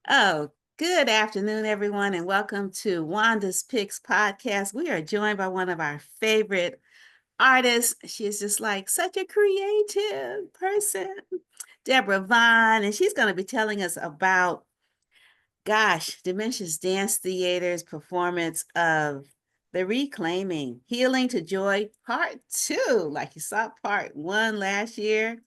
Oh, good afternoon, everyone, and welcome to Wanda's Picks podcast. We are joined by one of our favorite artists. She is just like such a creative person, Deborah Vaughn, and she's going to be telling us about, Dementia's Dance Theater's performance of The Reclaiming Healing to Joy Part 2. Like you saw Part 1 last year.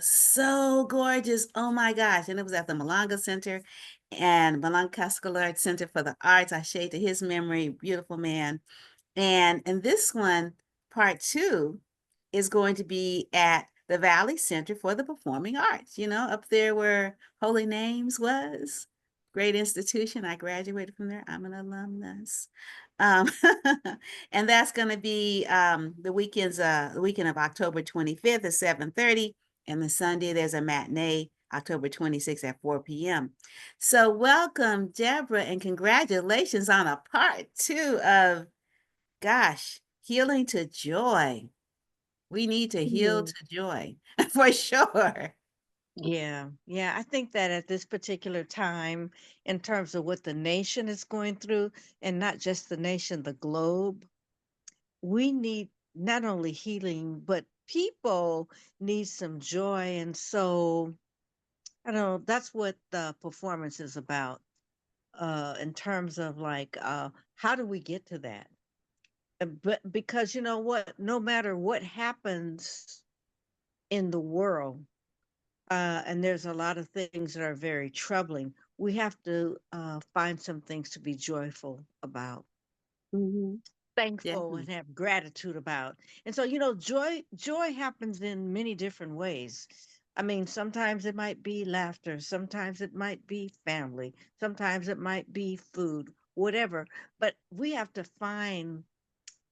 So gorgeous. Oh my gosh. And it was at the Malanga Center and Malanga Classical Arts Center for the Arts. I shade to his memory, beautiful man. And this one, part two, is going to be at the Valley Center for the Performing Arts, up there where Holy Names was. Great institution. I graduated from there. I'm an alumnus. Um, and that's going to be the weekend of October 25th at 7:30. And the Sunday, there's a matinee, October 26th at 4 p.m. So welcome, Deborah, and congratulations on a part two of, healing to joy. We need to heal Mhm. to joy for sure. Yeah. I think that at this particular time, in terms of what the nation is going through, and not just the nation, the globe, we need not only healing, but people need some joy. And so, I don't know, that's what the performance is about, in terms of like, how do we get to that? But because you know what, no matter what happens in the world, and there's a lot of things that are very troubling. We have to find some things to be joyful about, Mm-hmm. thankful, Definitely. and have gratitude about. And so, joy happens in many different ways. I mean, sometimes it might be laughter, sometimes it might be family, sometimes it might be food, whatever. But we have to find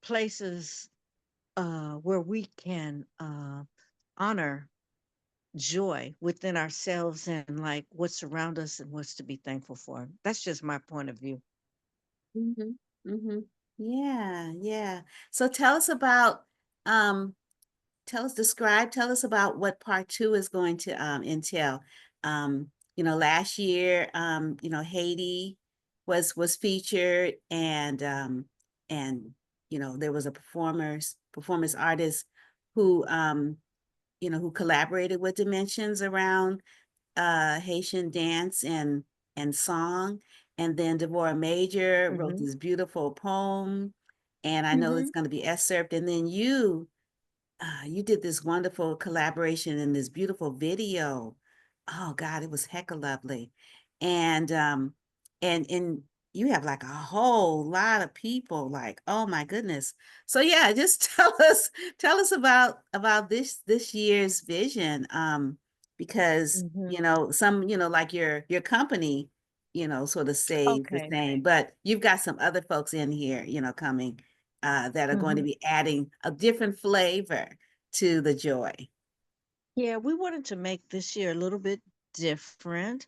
places where we can honor joy within ourselves and like what's around us and what's to be thankful for. That's just my point of view. Mm-hmm. Mm-hmm. Yeah, yeah. So um, tell us about what part two is going to entail. Last year, Haiti was featured, and there was a performance artist who who collaborated with Dimensions around Haitian dance and song. And then Deborah Major wrote Hmm. this beautiful poem, and I know it's Hmm. going to be excerpt. And then you did this wonderful collaboration in this beautiful video. Oh God, it was hecka lovely. And and you have like a whole lot of people, like, oh my goodness. So yeah, just tell us about this year's vision. Because Hmm. some, like your company, sort of stays the Okay. same, but you've got some other folks in here, coming that are going to Hmm. be adding a different flavor to the joy. Yeah, we wanted to make this year a little bit different.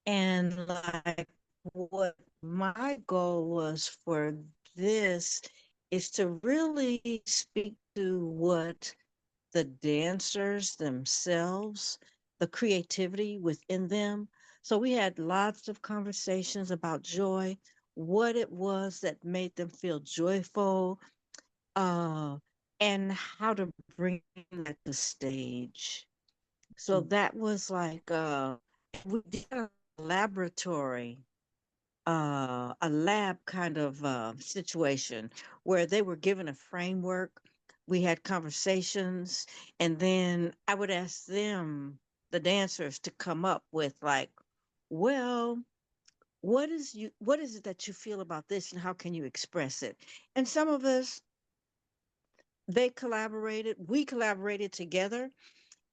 And like what my goal was for this is to really speak to what the dancers themselves, the creativity within them. So we had lots of conversations about joy, what it was that made them feel joyful, uh, and how to bring that to stage. So that was like we did a laboratory, a lab kind of situation where they were given a framework. We had conversations, and then I would ask them, the dancers, to come up with like, well, what is it that you feel about this, and how can you express it? And some of us, we collaborated together,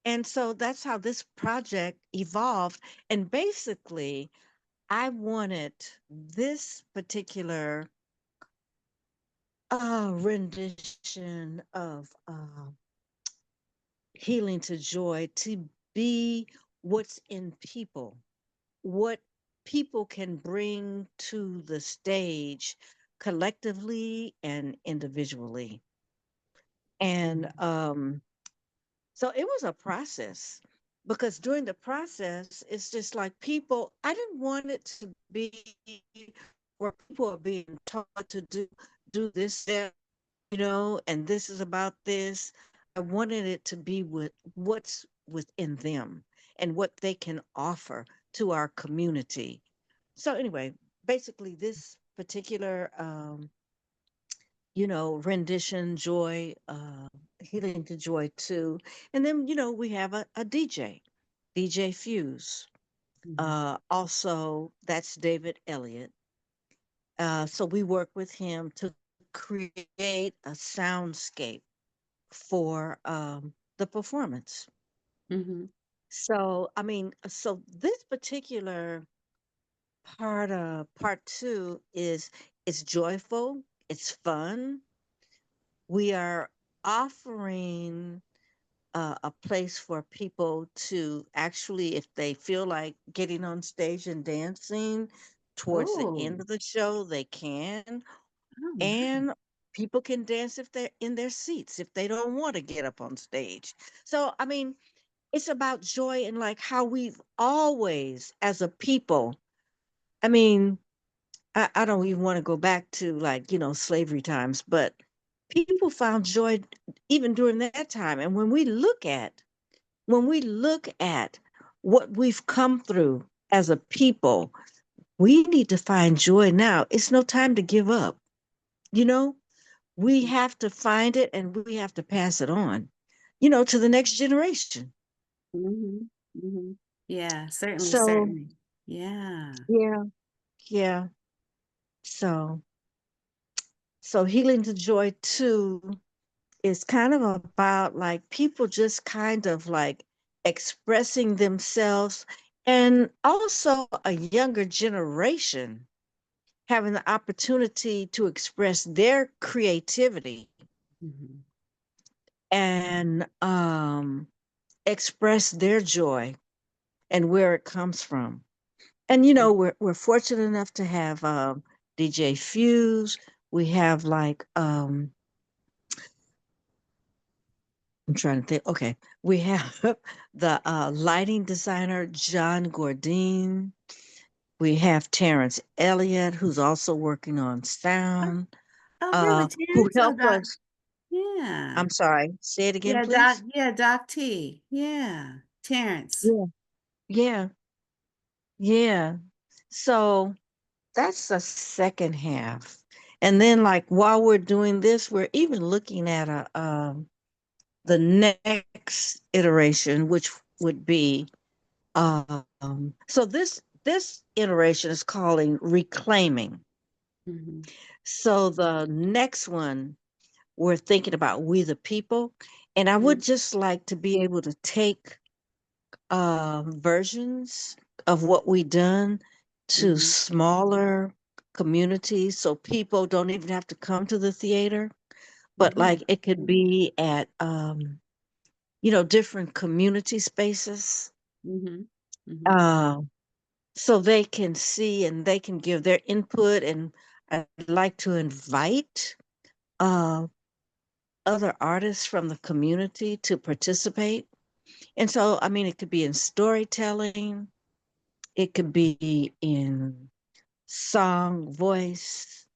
and so that's how this project evolved. And basically, I wanted this particular rendition of Healing to Joy to be what's in people, what people can bring to the stage collectively and individually. And so it was a process. because during the process, it's just like people, I didn't want it to be where people are being taught to do this, that, and this is about this. I wanted it to be with what's within them and what they can offer to our community. So anyway, basically this particular rendition, Joy, Healing to Joy too. And then, we have a DJ, DJ Fuse. Mhm. Also, that's David Elliott. So we work with him to create a soundscape for the performance. Mhm. So, I mean, so this particular part two is it's joyful, it's fun. We are offering a place for people to actually, if they feel like getting on stage and dancing towards the Oh, end of the show, they can. oh, nice. And people can dance if they're in their seats, if they don't want to get up on stage. So, I mean, it's about joy and like how we've always, as a people, I mean, I don't even want to go back to like, slavery times, but people found joy even during that time. And when we look at what we've come through as a people, we need to find joy now. It's no time to give up. You know, we have to find it and we have to pass it on, to the next generation. Mhm. Mhm. Yeah, certainly, So, certainly. Yeah. yeah, yeah. So, so healing to joy too is kind of about like people just kind of like expressing themselves, and also a younger generation having the opportunity to express their creativity Mhm. and express their joy and where it comes from. And we're fortunate enough to have DJ Fuse. We have like I'm trying to think. Okay, we have the lighting designer John Gordine. We have Terrence Elliott, who's also working on Oh, sound. oh, really, Who Terrence? Oh, help Doc. us? Yeah. I'm sorry. Say it again, Yeah, Doc. please. Yeah, Doc T. Yeah. Terrence. Yeah, yeah, yeah. So that's the second half. And then, like while we're doing this, we're even looking at the next iteration, which would be so this iteration is calling reclaiming. Mhm. So the next one we're thinking about we the people, and I would Mhm. just like to be able to take versions of what we done to Mhm. smaller communities, so people don't even have to come to the theater, but Mhm. like it could be at different community spaces. Mhm. Mhm. Uh, so they can see and they can give their input. And I'd like to invite uh, other artists from the community to participate. And so, I mean, it could be in storytelling, it could be in song, voice,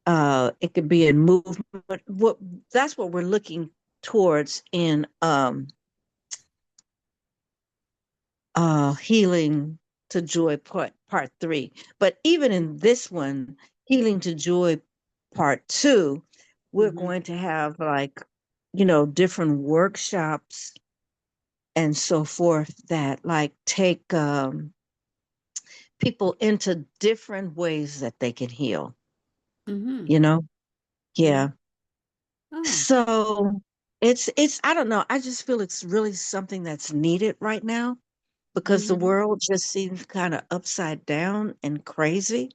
it could be in movement. What That's what we're looking towards in healing to joy part three. But even in this one, healing to joy part two, we're Mhm. going to have like different workshops and so forth that like take people into different ways that they can heal, Mhm. you know Mhm. yeah. Oh. So it's I don't know, I just feel it's really something that's needed right now because the Mhm. world just seems kind of upside down and crazy.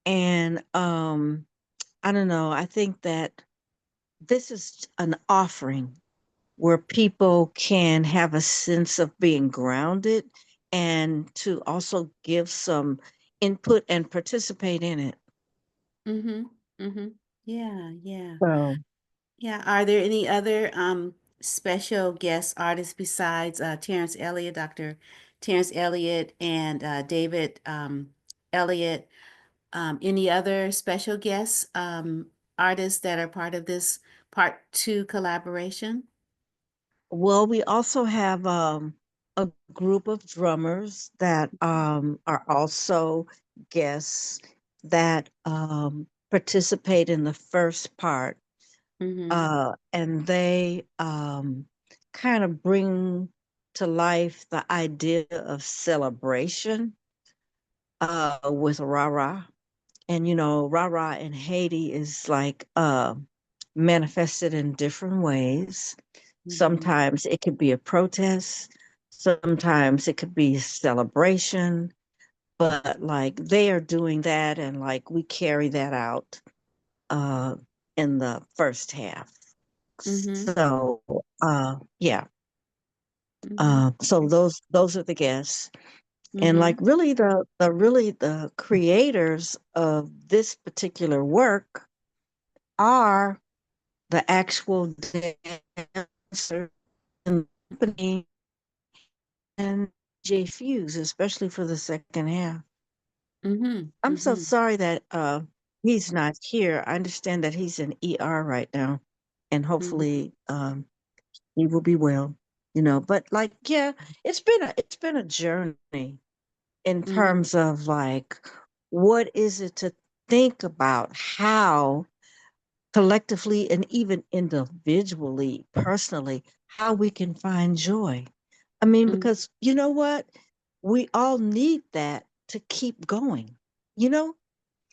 And I don't know, I think that this is an offering where people can have a sense of being grounded and to also give some input and participate in it. Mhm. Mhm. Yeah, yeah. So Yeah. Are there any other special guest artists besides Terrence Elliott, Dr. Terrence Elliott, and David Elliott? Any other special guest artists that are part of this part two collaboration? Well, we also have a group of drummers that are also guests that participate in the first part, Mm-hmm. and they kind of bring to life the idea of celebration with rah-rah. And rah-rah in Haiti is like manifested in different ways. Mm-hmm. Sometimes it could be a protest, sometimes it could be celebration, but like they are doing that, and like we carry that out uh in the first half. Mm-hmm. So yeah. Mm-hmm. So those are the guests. And Mm-hmm. like really the creators of this particular work are the actual dancer in the company and J Fuse, especially for the second half. Mm-hmm. I'm so Mm-hmm. sorry that he's not here. I understand that he's in ER right now, and Mm-hmm. hopefully he will be well. But like yeah, it's been a journey in Mm-hmm. terms of like what is it to think about how collectively and even individually, personally, how we can find joy. I mean, because you know what? We all need that to keep going, you know?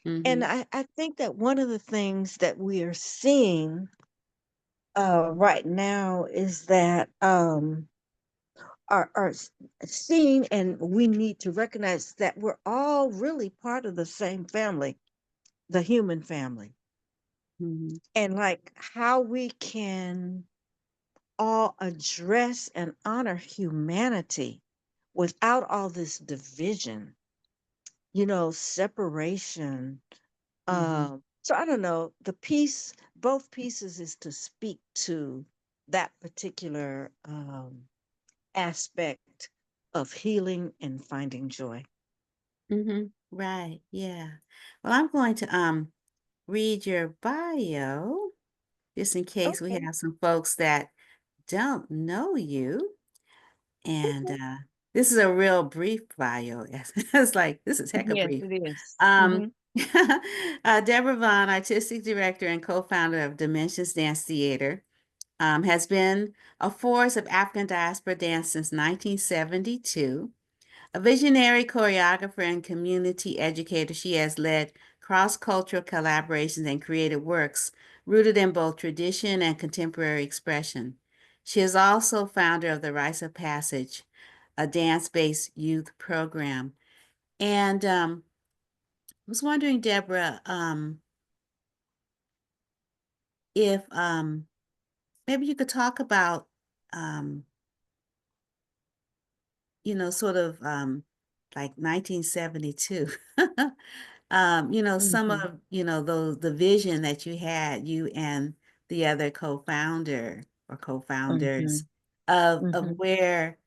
And Mm-hmm. I think that one of the things that we are seeing right now is that seeing, and we need to recognize that we're all really part of the same family, the human family. Mm-hmm. And like how we can all address and honor humanity without all this division, separation. Mm-hmm. So I don't know. Both pieces is to speak to that particular aspect of healing and finding joy. Mm-hmm. Right. Yeah. Well, I'm going to read your bio just in case we Okay. have some folks that don't know you. And Okay. this is a real brief bio. It's like this is hecka Yes, brief. it is. Um, Mm-hmm. Deborah Vaughn, artistic director and co-founder of Dimensions Dance Theater, has been a force of African diaspora dance since 1972. A visionary choreographer and community educator, she has led cross-cultural collaborations and creative works rooted in both tradition and contemporary expression. She is also founder of the Rites of Passage, a dance-based youth program. And I was wondering, Deborah, if maybe you could talk about um, sort of like 1972. Some Mm-hmm. of, those the vision that you had, you and the other co-founder or Mm-hmm. co-founders of Mm-hmm. where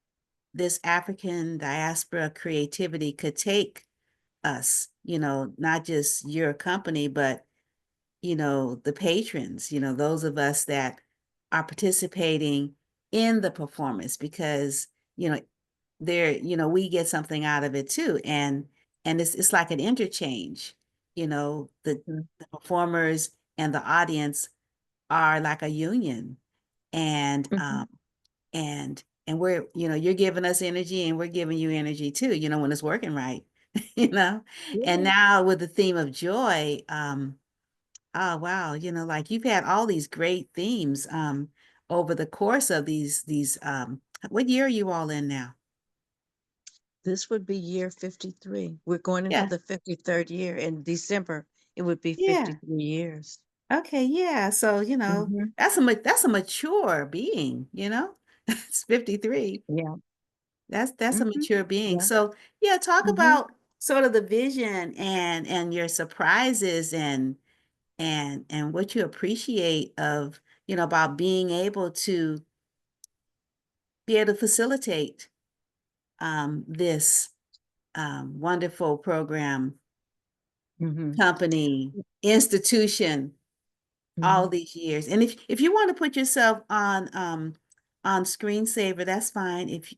this African diaspora creativity could take us, not just your company, but the patrons, those of us that are participating in the performance because, you know, we get something out of it too. And it's like an interchange, the performers and the audience are like a union. And Mm-hmm. and we're, you're giving us energy and we're giving you energy too, when it's working right, you know. And Yeah. now with the theme of joy, oh wow, like you've had all these great themes over the course of these what year are you all in now? This would be year 53. We're going into Yeah. the 53rd year. In December, it would be Yeah. 53 years. Okay, yeah. So, Hmm. that's a mature being, It's 53. Yeah. That's a Hmm. mature being. Yeah. So, yeah, talk Hmm. about sort of the vision and your surprises and what you appreciate of, about being able to be able to facilitate this wonderful program, Mm-hmm. company, institution, all Mm-hmm. these years. And if you want to put yourself on screensaver, that's fine if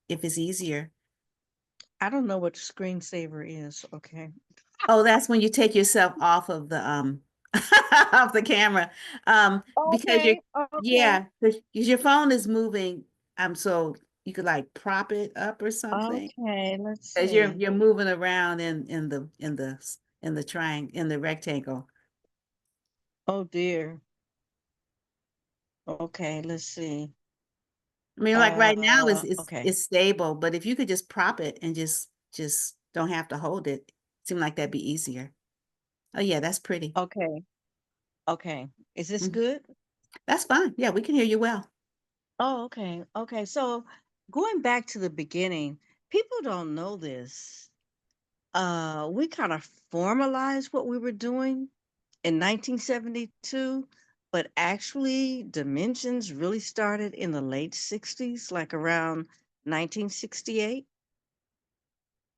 it's easier. I don't know what screensaver is. Okay. Oh, that's when you take yourself off of the off the camera. Because you're Okay. Okay. yeah, because your phone is moving. So you could like prop it up or something. Okay. Let's Because see. you're moving around in the triangle in the rectangle. Oh dear. Okay. Let's see. I mean, like right now Okay. it's stable, but if you could just prop it and just don't have to hold it, seem like that'd be easier. Oh yeah, that's pretty. Okay. Okay. Is this Mhm. good? That's fine. Yeah, we can hear you well. Oh, okay. Okay. So going back to the beginning, people don't know this. We kind of formalized what we were doing in 1972, but actually dimensions really started in the late 60s, like around 1968.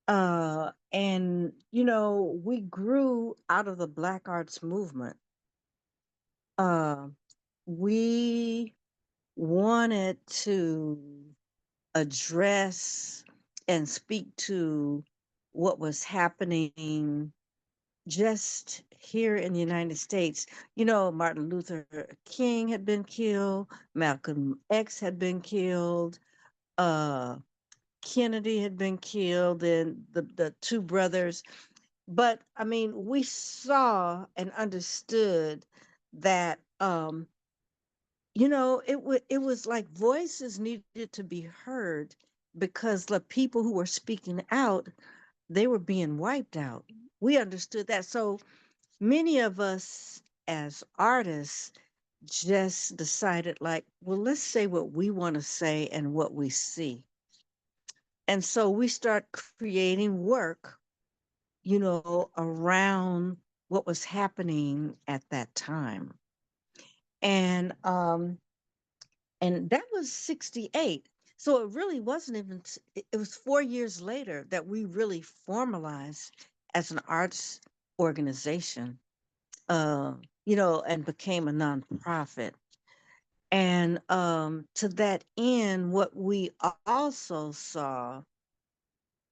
And we grew out of the Black Arts movement. Uh, we wanted to address and speak to what was happening just here in the United States. Martin Luther King had been killed, Malcolm X had been killed, uh, Kennedy had been killed, and the two brothers. But I mean, we saw and understood that it was like voices needed to be heard because the people who were speaking out, they were being wiped out. We understood that. So many of us as artists just decided, like, well, let's say what we want to say and what we see. And so we start creating work, around what was happening at that time. And that was 68. So it really wasn't even it was 4 years later that we really formalized as an arts organization, and became a nonprofit. And to that end, what we also saw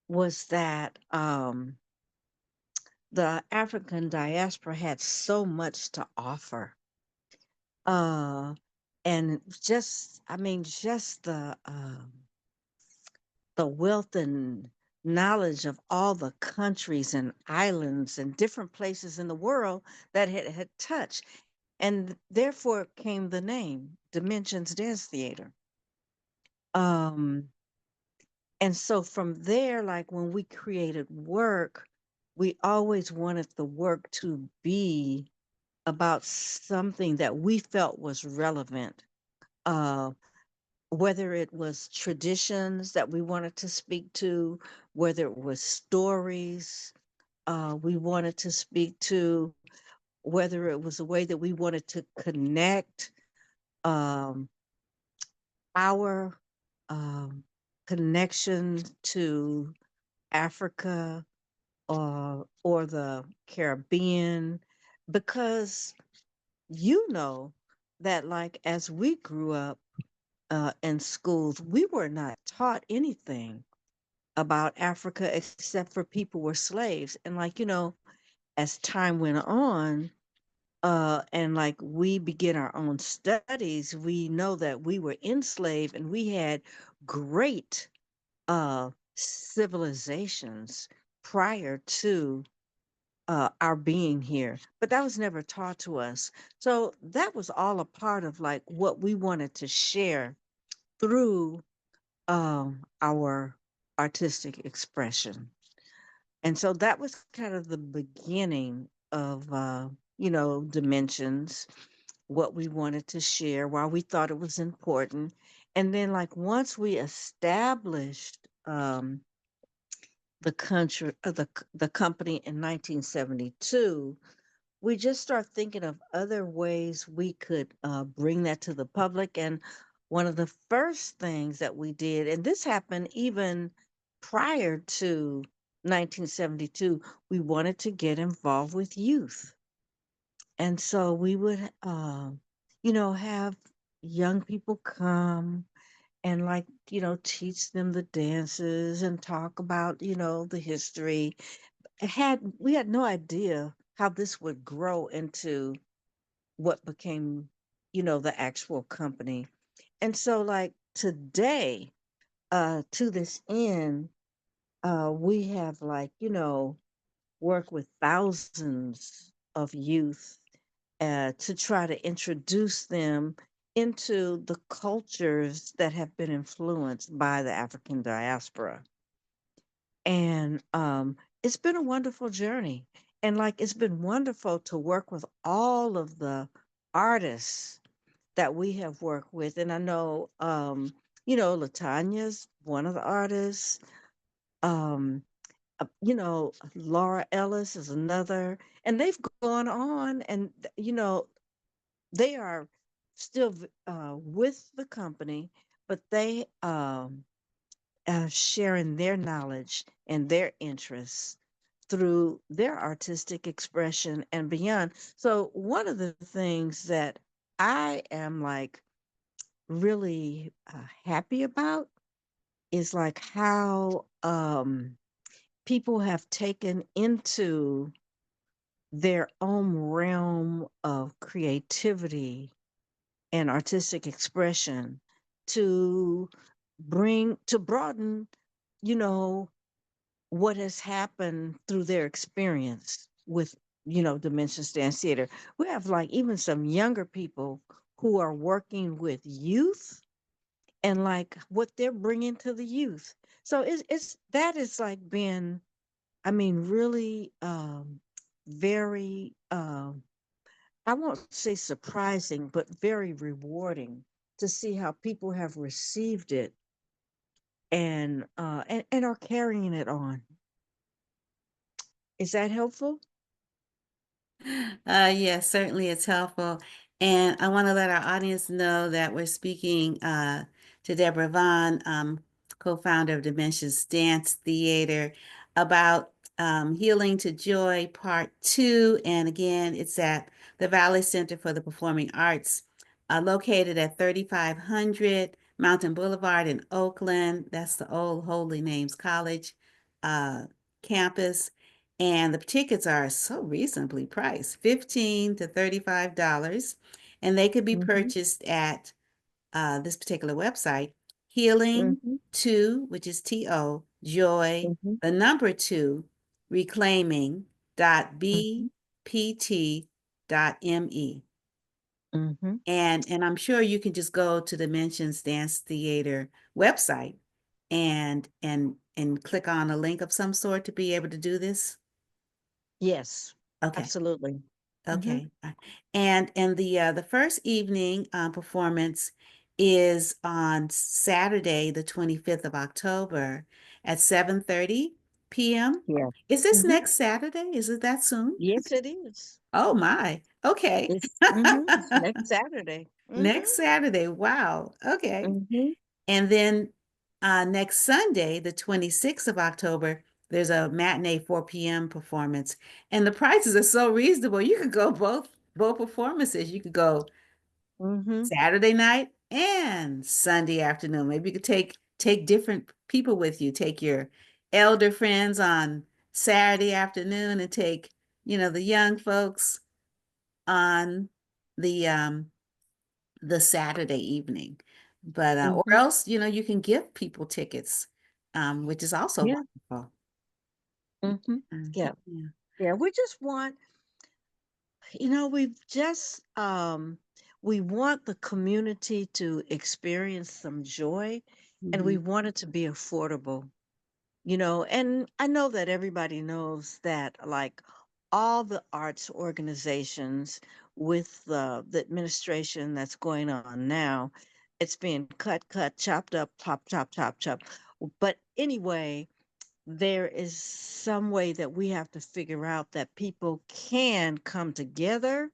was that the African diaspora had so much to offer. And just, I mean, just the wealth and knowledge of all the countries and islands and different places in the world that had touched. And therefore came the name Dimensions Dance Theater. Um, and so from there, like when we created work, we always wanted the work to be about something that we felt was relevant. Uh, whether it was traditions that we wanted to speak to, whether it was stories we wanted to speak to, whether it was a way that we wanted to connect um, our um, connection to Africa or the Caribbean, because that like as we grew up in schools, we were not taught anything about Africa except for people were slaves. And like, as time went on, and like we begin our own studies, we know that we were enslaved and we had great civilizations prior to our being here, but that was never taught to us. So that was all a part of like what we wanted to share through our artistic expression. And so that was kind of the beginning of, dimensions, what we wanted to share, why we thought it was important. And then, like, once we established the country, the company in 1972, we just start thinking of other ways we could bring that to the public. And one of the first things that we did, and this happened even prior to 1972, we wanted to get involved with youth. And so we would, have young people come and, like, teach them the dances and talk about, the history. We had no idea how this would grow into what became, the actual company. And so, like, today, to this end, we have, like, worked with thousands of youth to try to introduce them into the cultures that have been influenced by the African diaspora. And it's been a wonderful journey. And, like, it's been wonderful to work with all of the artists that we have worked with. And I know, Latanya's one of the artists. Um, Laura Ellis is another. And they've gone on, and, they are still with the company, but they sharing their knowledge and their interests through their artistic expression and beyond. So one of the things that I am, like, really happy about is, like, how people have taken into their own realm of creativity and artistic expression to broaden, you know, what has happened through their experience with, Dimensions Dance Theater. We have, like, even some younger people who are working with youth and, like, what they're bringing to the youth. So it's that is, like, been, I mean, really, very, I won't say surprising, but very rewarding to see how people have received it and are carrying it on. Is that helpful? Yes, certainly it's helpful. And I want to let our audience know that we're speaking to Deborah Vaughn, co-founder of Dimensions Dance Theater, about Healing to Joy Part 2. And again, it's at the Valley Center for the Performing Arts, located at 3500 Mountain Boulevard in Oakland. That's the old Holy Names College uh, campus. And the tickets are so reasonably priced, $15 to $35. And they could be Mm-hmm. purchased at this particular website, Healing Mm-hmm. to, which is T-O, Joy, Mm-hmm. the number two, reclaiming dot Mm-hmm. bpt dot me. Mm-hmm. And I'm sure you can just go to the Mentions Dance Theater website and click on a link of some sort to be able to do this. Yes, Okay. absolutely. Mm-hmm. Okay. And the first evening performance is on Saturday, the 25th of October at 7:30 p.m. Yeah. Is this Mm-hmm. next Saturday? Is it that soon? Yes, it is. Oh my. Okay. It's next Saturday. Mm-hmm. Next Saturday. Wow. Okay. Mm-hmm. And then next Sunday, the 26th of October, there's a matinee 4 p.m. performance. And the prices are so reasonable. You could go both performances. You could go Mm-hmm. Saturday night and Sunday afternoon. Maybe you could take different people with you. Take your elder friends on Saturday afternoon and take, the young folks on the the Saturday evening. But or Mm-hmm. else, you can give people tickets, which is also Yeah. wonderful. Mm-hmm. Yeah. Yeah. Yeah. We just want, we've just we want the community to experience some joy, and we Mhm. want it to be affordable. And I know that everybody knows that, like, all the arts organizations with the administration that's going on now, it's being cut, chopped up, chop. But anyway, there is some way that we have to figure out that people can come together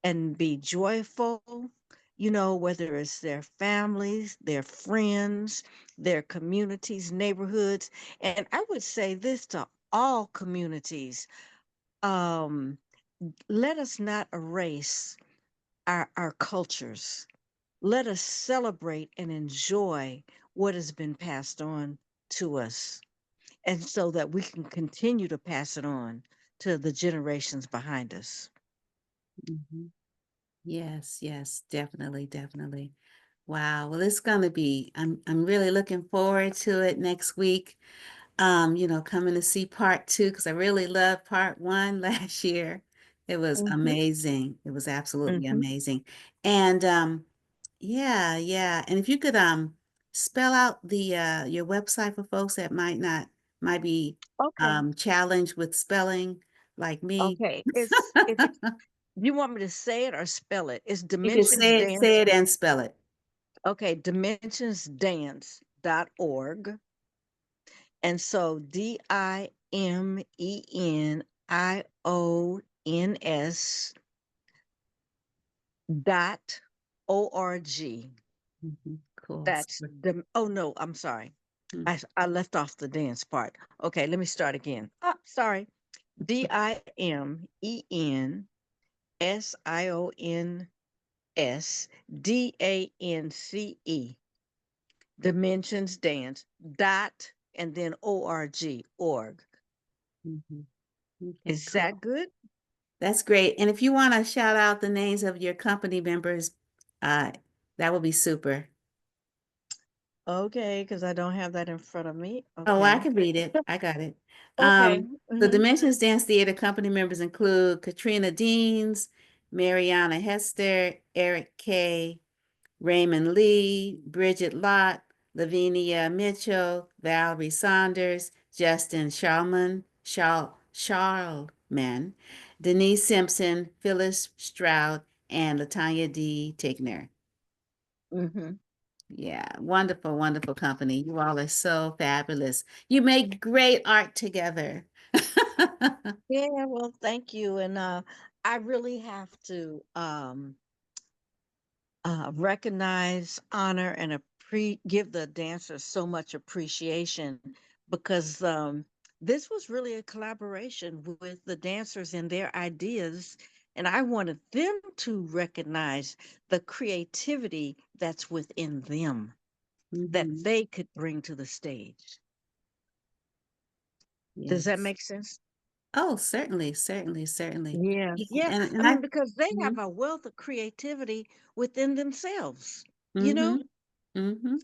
and be joyful whether it's their families, their friends, their communities, neighborhoods. And I would say this to all communities, um, let us not erase our cultures. Let us celebrate and enjoy what has been passed on to us, and so that we can continue to pass it on to the generations behind us. Mhm. Yes, yes, definitely, definitely. Wow. Well, it's gonna be, I'm really looking forward to it next week. Coming to see part two because I really loved part one last year. It was Hmm. amazing. It was absolutely Hmm. amazing. And yeah, yeah. And if you could spell out the your website for folks that might be Okay. challenged with spelling like me. Okay. It's you want me to say it or spell it? It's You can Dimensions Dance. say it and spell it. Okay, dimensionsdance.org. And so DIMENIONS dot org. Cool. That's the, oh no, I'm sorry. I left off the dance part. Okay, let me start again. Sorry. DIMENSIONSDANCE. Dimensions Dance dot and then org. Mhm. Okay, Is that cool. good? That's great. And if you want to shout out the names of your company members, uh, that would be super. Okay, because I don't have that in front of me. Oh, I Okay. can read it. I got it. Okay. The Hmm. Dimensions Dance Theater company members include Katrina Deans, Mariana Hester, Eric K., Raymond Lee, Bridget Lott, Lavinia Mitchell, Valerie Saunders, Justin Charlman, Denise Simpson, Phyllis Stroud, and Latanya D. Tigner. Hmm. Yeah, wonderful, wonderful company. You all are so fabulous. You make great art together. Yeah, well, thank you. And I really have to recognize, honor, and give the dancers so much appreciation because this was really a collaboration with the dancers and their ideas. And I wanted them to recognize the creativity that's within them that Hmm. they could bring to the stage. Does that Yes. make sense? Oh, certainly, certainly, certainly. Yeah, Yeah, yeah. and I I. mean, because they have Mhm. a wealth of creativity within themselves, you Hmm. know? Hmm.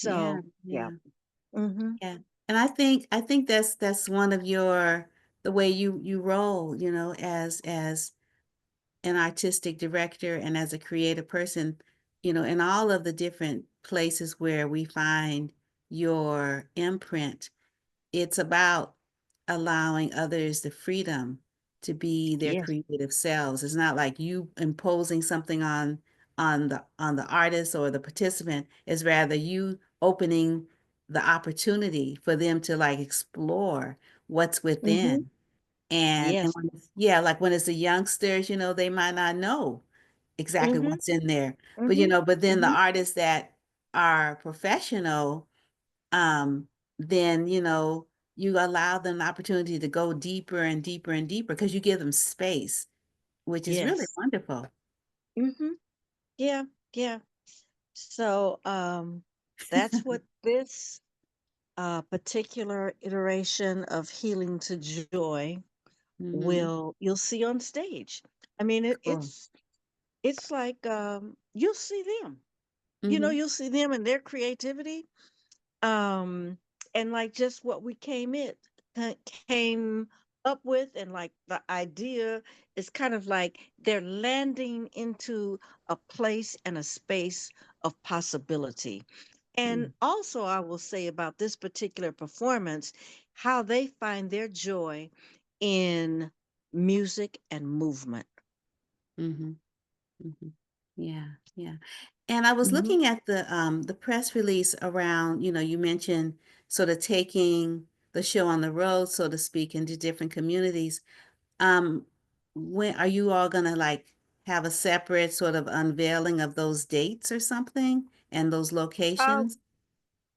Yeah, So, yeah. yeah, Hmm. yeah. And I think that's one of the way you roll, as an artistic director and as a creative person, in all of the different places where we find your imprint, it's about allowing others the freedom to be their Yes. creative selves. It's not like you imposing something on the artist or the participant. It's rather you opening the opportunity for them to like explore what's Hmm. within. And Yes. yeah, like when it's the youngsters, they might not know exactly Hmm. what's in there. But Hmm. but then the Hmm. artists that are professional, um, then you allow them the opportunity to go deeper and deeper and deeper because you give them space, which is really Yes. wonderful. Hmm. Yeah. Yeah. So, that's what this particular iteration of Healing to Joy Hmm. you'll see on stage. I mean, Cool. it's like you'll see them. Hmm. You'll see them and their creativity. Um, and like just what we came up with, and like the idea is kind of like they're landing into a place and a space of possibility. And also, I will say about this particular performance, how they find their joy in music and movement. Hmm. Hmm. Yeah, yeah. And I was Hmm. looking at the press release around, you mentioned sort of taking the show on the road, so to speak, into different communities. Um, when are you all gonna like have a separate sort of unveiling of those dates or something and those Uh, locations?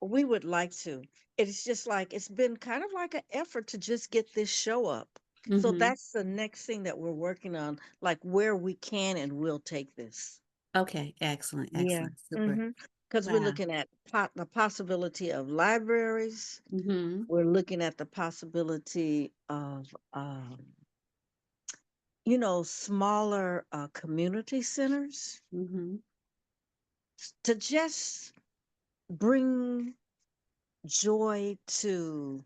we would like to. It's just like it's been kind of like an effort to just get this show up. So Mm-hmm. that's the next thing that we're working on, like where we can and will take this. Okay, excellent, Yeah. excellent, super. Mm-hmm. Because we're Wow. looking at the possibility of libraries. Mm-hmm. We're looking at the possibility of, smaller community centers Mm-hmm. to just bring joy to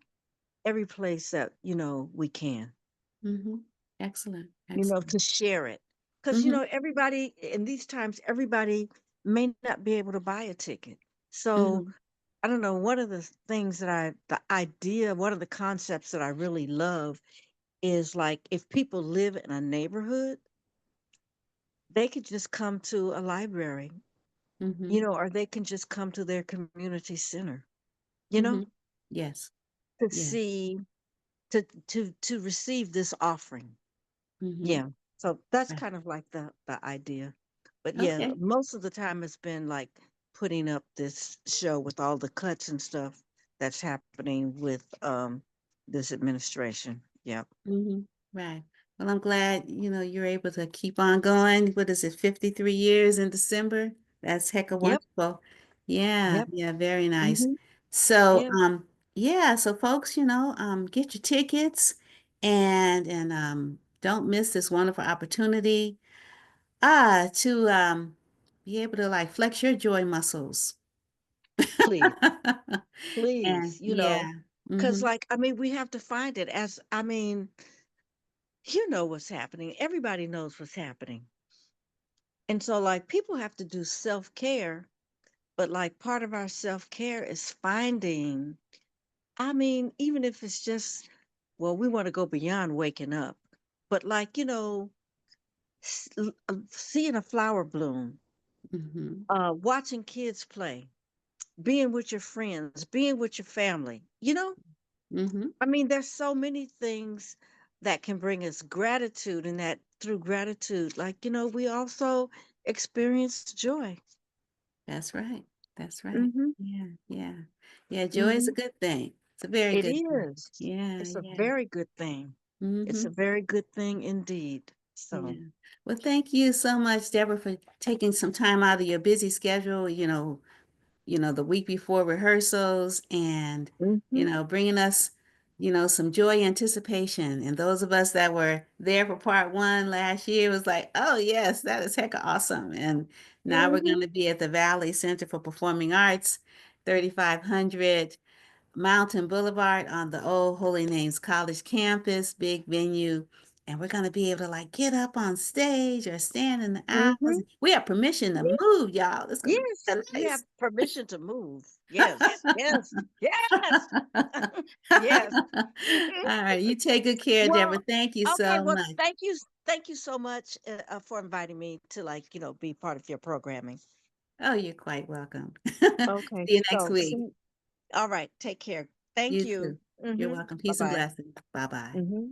every place that, we can, Mm-hmm. Excellent, excellent. to share it. Because, Mm-hmm. everybody in these times, everybody may not be able to buy a ticket. So Mm-hmm. I don't know, one of the things the idea, one of the concepts that I really love is like if people live in a neighborhood, they could just come to a library, Mm-hmm. or they can just come to their community center, Mm-hmm. Yes, to yes. see, to receive this offering. Mm-hmm. Yeah. So that's Right. kind of like the idea. But yeah, Okay. most of the time it's been like putting up this show with all the cuts and stuff that's happening with this administration. Yeah. Mm-hmm. Right. Well, I'm glad, you're able to keep on going. What is it, 53 years in December? That's heck of Yep. wonderful. Yeah, Yep. yeah, very nice. Mm-hmm. So, Yeah. yeah, so folks, get your tickets and don't miss this wonderful opportunity to be able to like flex your joy muscles. Please. And Please. yeah. Because, Mm-hmm. like, I mean, we have to find it as, I mean, you know what's happening. Everybody knows what's happening. And so, like, people have to do self care, but like, part of our self care is finding, I mean, even if it's just, well, we want to go beyond waking up, but like, seeing a flower bloom, Mm-hmm. watching kids play, being with your friends, being with your family, Mm-hmm. I mean, there's so many things that can bring us gratitude, and that through gratitude, like, we also experience joy. That's right. That's right. Hmm. Yeah, yeah. Yeah, joy is a Hmm. good thing. It's a very It good thing. is. Yeah, It's a yeah. very good thing. It's Mm-hmm. a very good thing indeed. So, Yeah. Well, thank you so much, Deborah, for taking some time out of your busy schedule, the week before rehearsals and, hmm. bringing us, some joy anticipation. And those of us that were there for part one last year was like, oh, yes, that is heck of awesome. And now we're going Hmm. to be at the Valley Center for Performing Arts, 3500 Mountain Boulevard on the old Holy Names College campus, big venue. And we're going to be able to like get up on stage or stand in the aisles. Hmm. We have permission to move, y'all. It's going to be Yes, so we have nice. permission to move. Yes, yes, yes, yes. All right, you take good care, Deborah. Well, Thank you okay. so Well, much. thank you so much for inviting me to, like, be part of your programming. Oh, you're quite welcome. Okay, See you next so week. see. All right, take care. Thank You you. too. You're Mm-hmm. welcome. Bye Peace and bye. blessings. Bye bye. Mm-hmm.